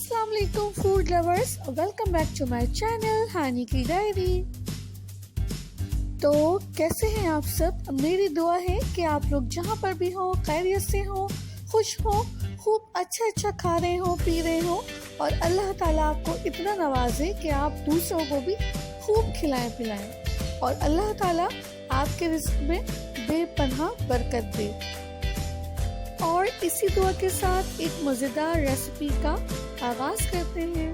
अस्सलाम वालेकुम food lovers, welcome back to my channel Honey की डायरी। तो कैसे हैं आप सब? मेरी दुआ है कि आप लोग जहाँ पर भी हो खैरियत से हो, खुश हो, खूब अच्छा खा रहे हो, पी रहे हो और अल्लाह ताला आपको इतना नवाजे कि आप दूसरों को भी खूब खिलाएं पिलाएं और अल्लाह ताला आपके रिस्क में बेपनाह बरकत दे। और इसी दुआ के साथ एक मज़ेदार रेसिपी का आगाज करते हैं।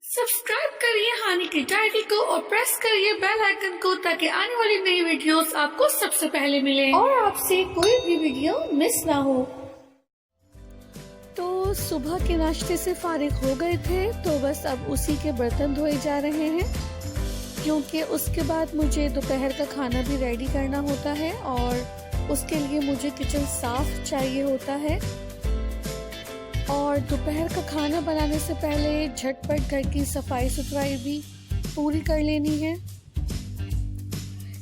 सब्सक्राइब करिए हानी की डायरी को और प्रेस करिए बेल आइकन को ताकि आने वाली नई वीडियोस आपको सबसे पहले मिले और आपसे कोई भी वीडियो मिस ना हो। तो सुबह के नाश्ते से फारिग हो गए थे, तो बस अब उसी के बर्तन धोए जा रहे हैं क्योंकि उसके बाद मुझे दोपहर का खाना भी रेडी करना होता है और उसके लिए मुझे किचन साफ चाहिए होता है। और दोपहर का खाना बनाने से पहले झटपट घर की सफाई सुथराई भी पूरी कर लेनी है।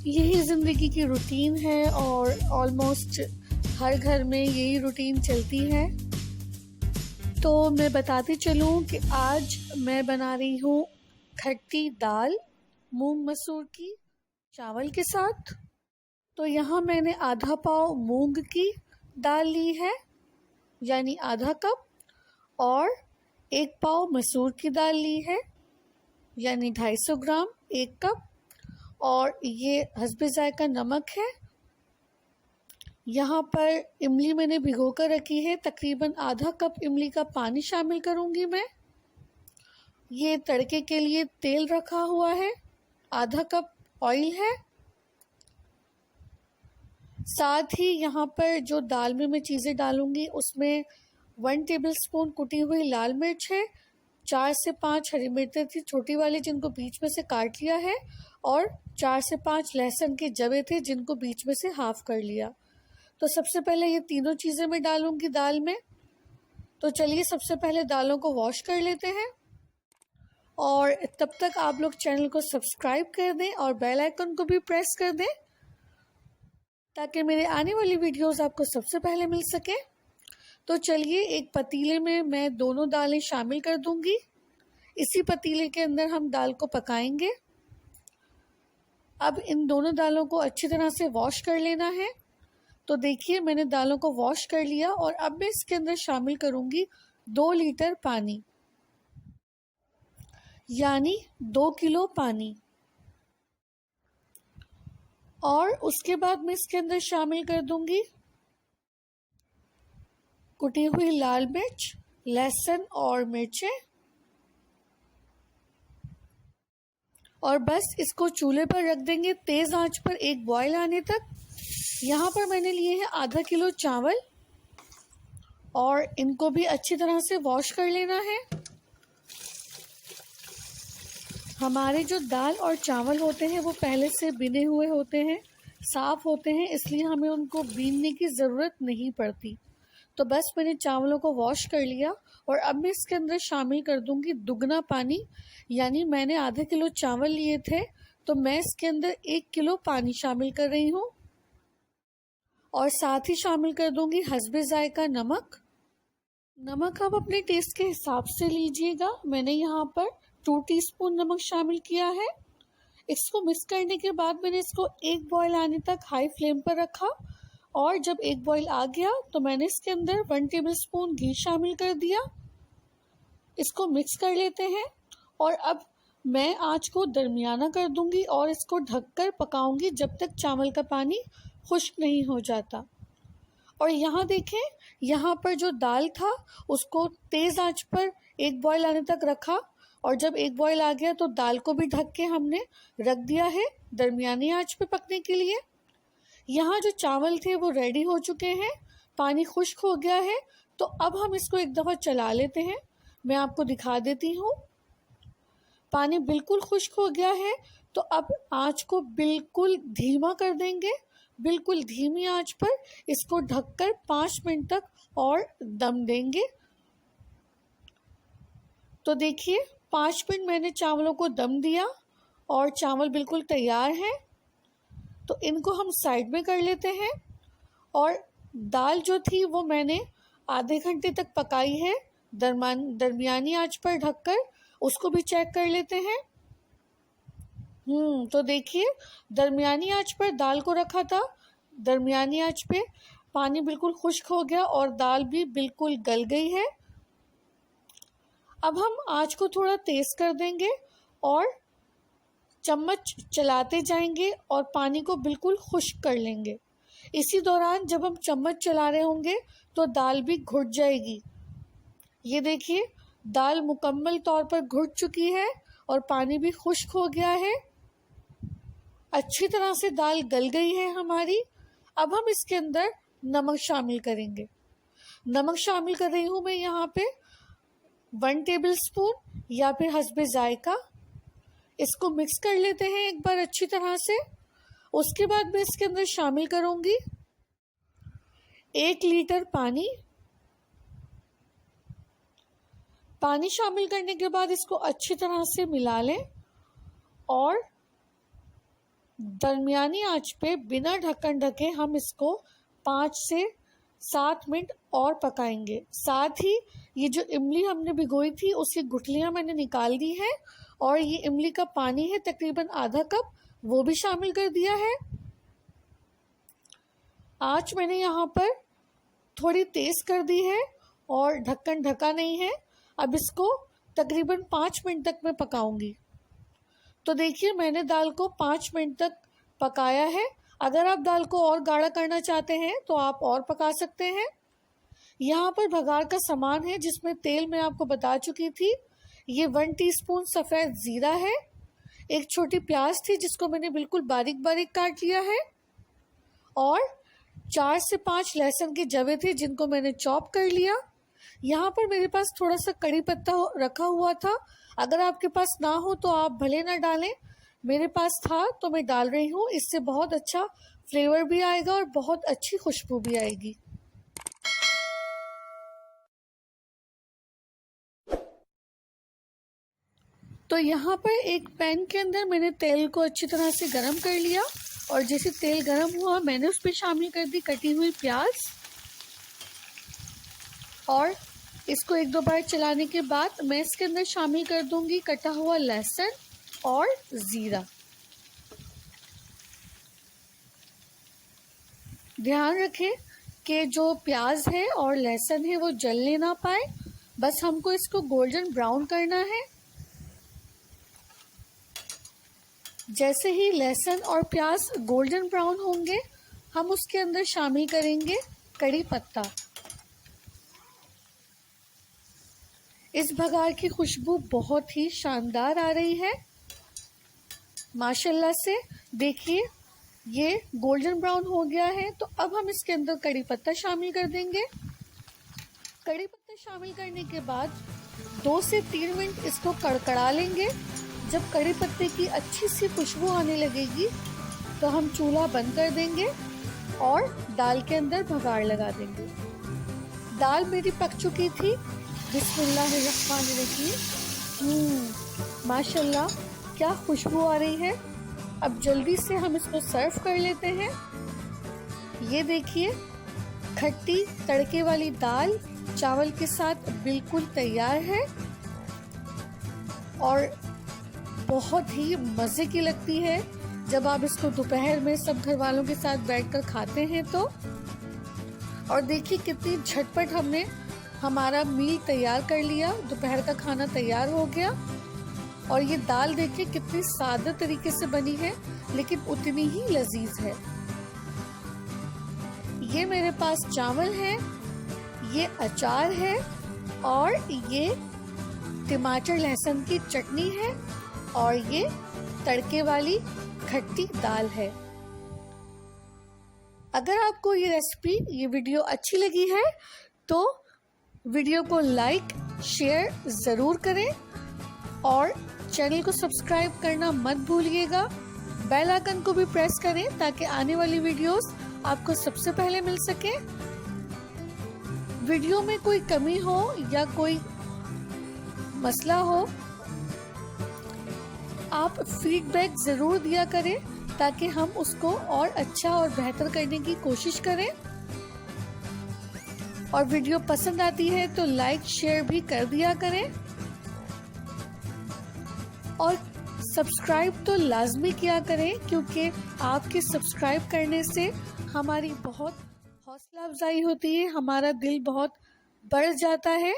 यही ज़िंदगी की रूटीन है और ऑलमोस्ट हर घर में यही रूटीन चलती है। तो मैं बताती चलूँ कि आज मैं बना रही हूँ खट्टी दाल मूंग मसूर की चावल के साथ। तो यहाँ मैंने आधा पाव मूंग की दाल ली है यानी आधा कप, और 1 पाव मसूर की दाल ली है यानी 250 ग्राम 1 कप, और ये हस्बे जायका नमक है। यहाँ पर इमली मैंने भिगो कर रखी है, तकरीबन आधा कप इमली का पानी शामिल करूँगी मैं। ये तड़के के लिए तेल रखा हुआ है, आधा कप ऑयल है। साथ ही यहाँ पर जो दाल में मैं चीज़ें डालूँगी उसमें 1 टेबलस्पून कुटी हुई लाल मिर्च है, 4 से 5 हरी मिर्चें थी छोटी वाली जिनको बीच में से काट लिया है, और 4 से 5 लहसुन के जवे थे जिनको बीच में से हाफ कर लिया। तो सबसे पहले ये तीनों चीज़ें मैं डालूँगी दाल में। तो चलिए सबसे पहले दालों को वॉश कर लेते हैं और तब तक आप लोग चैनल को सब्सक्राइब कर दें और बेल आइकन को भी प्रेस कर दें ताकि मेरे आने वाली वीडियोस आपको सबसे पहले मिल सके। तो चलिए एक पतीले में मैं दोनों दालें शामिल कर दूंगी। इसी पतीले के अंदर हम दाल को पकाएंगे। अब इन दोनों दालों को अच्छी तरह से वॉश कर लेना है। तो देखिए मैंने दालों को वॉश कर लिया और अब मैं इसके अंदर शामिल करूंगी 2 लीटर पानी यानी 2 किलो पानी, और उसके बाद मैं इसके अंदर शामिल कर दूंगी कुटी हुई लाल मिर्च, लहसुन और मिर्चें, और बस इसको चूल्हे पर रख देंगे तेज़ आंच पर एक बॉयल आने तक। यहाँ पर मैंने लिए हैं आधा किलो चावल और इनको भी अच्छी तरह से वॉश कर लेना है। हमारे जो दाल और चावल होते हैं वो पहले से बिने हुए होते हैं, साफ़ होते हैं, इसलिए हमें उनको बीनने की ज़रूरत नहीं पड़ती। तो बस मैंने चावलों को वॉश कर लिया और अब मैं इसके अंदर शामिल कर दूंगी दुगना पानी, यानी मैंने आधा किलो चावल लिए थे तो मैं इसके अंदर 1 किलो पानी शामिल कर रही हूँ, और साथ ही शामिल कर दूंगी हस्बे जायका नमक। नमक आप अपने टेस्ट के हिसाब से लीजिएगा। मैंने यहाँ पर 2 टीस्पून नमक शामिल किया है। इसको मिक्स करने के बाद मैंने इसको एक बॉयल आने तक हाई फ्लेम पर रखा, और जब एक बॉयल आ गया तो मैंने इसके अंदर 1 टेबलस्पून घी शामिल कर दिया। इसको मिक्स कर लेते हैं और अब मैं आंच को दरमियाना कर दूंगी और इसको ढककर पकाऊंगी जब तक चावल का पानी खुश्क नहीं हो जाता। और यहाँ देखें, यहाँ पर जो दाल था उसको तेज़ आंच पर एक बॉयल आने तक रखा, और जब एक बॉयल आ गया तो दाल को भी ढक के हमने रख दिया है दरमियानी आंच पे पकने के लिए। यहाँ जो चावल थे वो रेडी हो चुके हैं, पानी खुश्क हो गया है। तो अब हम इसको एक दफ़ा चला लेते हैं, मैं आपको दिखा देती हूँ। पानी बिल्कुल खुश्क हो गया है तो अब आंच को बिल्कुल धीमा कर देंगे, बिल्कुल धीमी आंच पर इसको ढककर 5 मिनट तक और दम देंगे। तो देखिए 5 मिनट मैंने चावलों को दम दिया और चावल बिल्कुल तैयार हैं। तो इनको हम साइड में कर लेते हैं, और दाल जो थी वो मैंने आधे घंटे तक पकाई है दरमियानी आंच पर ढककर उसको भी चेक कर लेते हैं। तो देखिए, दरमियानी आंच पर दाल को रखा था, दरमियानी आंच पे पानी बिल्कुल खुश्क हो गया और दाल भी बिल्कुल गल गई है। अब हम आंच को थोड़ा तेज कर देंगे और चम्मच चलाते जाएंगे और पानी को बिल्कुल खुश्क कर लेंगे। इसी दौरान जब हम चम्मच चला रहे होंगे तो दाल भी घुट जाएगी। ये देखिए, दाल मुकम्मल तौर पर घुट चुकी है और पानी भी खुश्क हो गया है। अच्छी तरह से दाल गल गई है हमारी। अब हम इसके अंदर नमक शामिल करेंगे। नमक शामिल कर रही हूँ मैं यहाँ पे 1 टेबलस्पून या फिर हस्बे जायका। इसको मिक्स कर लेते हैं एक बार अच्छी तरह से। उसके बाद मैं इसके अंदर शामिल करूँगी 1 लीटर पानी। पानी शामिल करने के बाद इसको अच्छी तरह से मिला लें और दरमियानी आंच पे बिना ढक्कन ढके हम इसको 5 से 7 मिनट और पकाएंगे। साथ ही ये जो इमली हमने भिगोई थी उसकी गुठलियाँ मैंने निकाल दी हैं और ये इमली का पानी है तकरीबन आधा कप, वो भी शामिल कर दिया है। आंच मैंने यहाँ पर थोड़ी तेज़ कर दी है और ढक्कन ढका नहीं है। अब इसको तकरीबन 5 मिनट तक मैं पकाऊंगी। तो देखिए, मैंने दाल को 5 मिनट तक पकाया है। अगर आप दाल को और गाढ़ा करना चाहते हैं तो आप और पका सकते हैं। यहाँ पर भगार का सामान है जिसमें तेल मैं आपको बता चुकी थी। ये 1 टीस्पून सफ़ेद ज़ीरा है, एक छोटी प्याज थी जिसको मैंने बिल्कुल बारीक बारीक काट लिया है और 4 से 5 लहसुन के जवे थे जिनको मैंने चॉप कर लिया। यहाँ पर मेरे पास थोड़ा सा कड़ी पत्ता रखा हुआ था, अगर आपके पास ना हो तो आप भले ना डालें, मेरे पास था तो मैं डाल रही हूँ। इससे बहुत अच्छा फ्लेवर भी आएगा और बहुत अच्छी खुशबू भी आएगी। तो यहाँ पर एक पैन के अंदर मैंने तेल को अच्छी तरह से गरम कर लिया और जैसे तेल गरम हुआ मैंने उस पर शामिल कर दी कटी हुई प्याज और इसको 1-2 बार चलाने के बाद मैं इसके अंदर शामिल कर दूंगी कटा हुआ लहसुन और ज़ीरा। ध्यान रखें कि जो प्याज है और लहसुन है वो जलने ना पाए, बस हमको इसको गोल्डन ब्राउन करना है। जैसे ही लहसुन और प्याज गोल्डन ब्राउन होंगे हम उसके अंदर शामिल करेंगे कड़ी पत्ता। इस भगार की खुशबू बहुत ही शानदार आ रही है माशाल्लाह से। देखिए, ये गोल्डन ब्राउन हो गया है। तो अब हम इसके अंदर कड़ी पत्ता शामिल कर देंगे। कड़ी पत्ता शामिल करने के बाद 2 से 3 मिनट इसको कड़कड़ा लेंगे। जब कड़ी पत्ते की अच्छी सी खुशबू आने लगेगी तो हम चूल्हा बंद कर देंगे और दाल के अंदर भगार लगा देंगे। दाल मेरी पक चुकी थी। बिस्मिल्लाहिर्रहमानिर्रहीम। माशाल्लाह क्या खुशबू आ रही है। अब जल्दी से हम इसको सर्व कर लेते हैं। ये देखिए, खट्टी तड़के वाली दाल चावल के साथ बिल्कुल तैयार है और बहुत ही मज़े की लगती है जब आप इसको दोपहर में सब घर वालों के साथ बैठकर खाते हैं तो। और देखिए कितनी झटपट हमने हमारा मील तैयार कर लिया, दोपहर का खाना तैयार हो गया। और ये दाल देखिए कितनी सादा तरीके से बनी है लेकिन उतनी ही लजीज है। ये मेरे पास चावल है, ये अचार है और ये टमाटर लहसुन की चटनी है और ये तड़के वाली खट्टी दाल है। अगर आपको ये रेसिपी, ये वीडियो अच्छी लगी है तो वीडियो को लाइक शेयर ज़रूर करें और चैनल को सब्सक्राइब करना मत भूलिएगा। बेल आइकन को भी प्रेस करें ताकि आने वाली वीडियोस आपको सबसे पहले मिल सके। वीडियो में कोई कमी हो या कोई मसला हो आप फीडबैक ज़रूर दिया करें ताकि हम उसको और अच्छा और बेहतर करने की कोशिश करें। और वीडियो पसंद आती है तो लाइक शेयर भी कर दिया करें और सब्सक्राइब तो लाजमी किया करें, क्योंकि आपके सब्सक्राइब करने से हमारी बहुत हौसला अफजाई होती है, हमारा दिल बहुत बढ़ जाता है,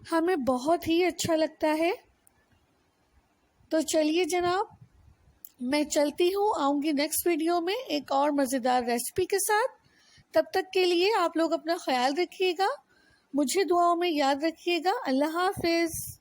हमें बहुत ही अच्छा लगता है। तो चलिए जनाब, मैं चलती हूँ, आऊँगी नेक्स्ट वीडियो में एक और मज़ेदार रेसिपी के साथ। तब तक के लिए आप लोग अपना ख्याल रखिएगा, मुझे दुआओं में याद रखिएगा। अल्लाह हाफ़िज़।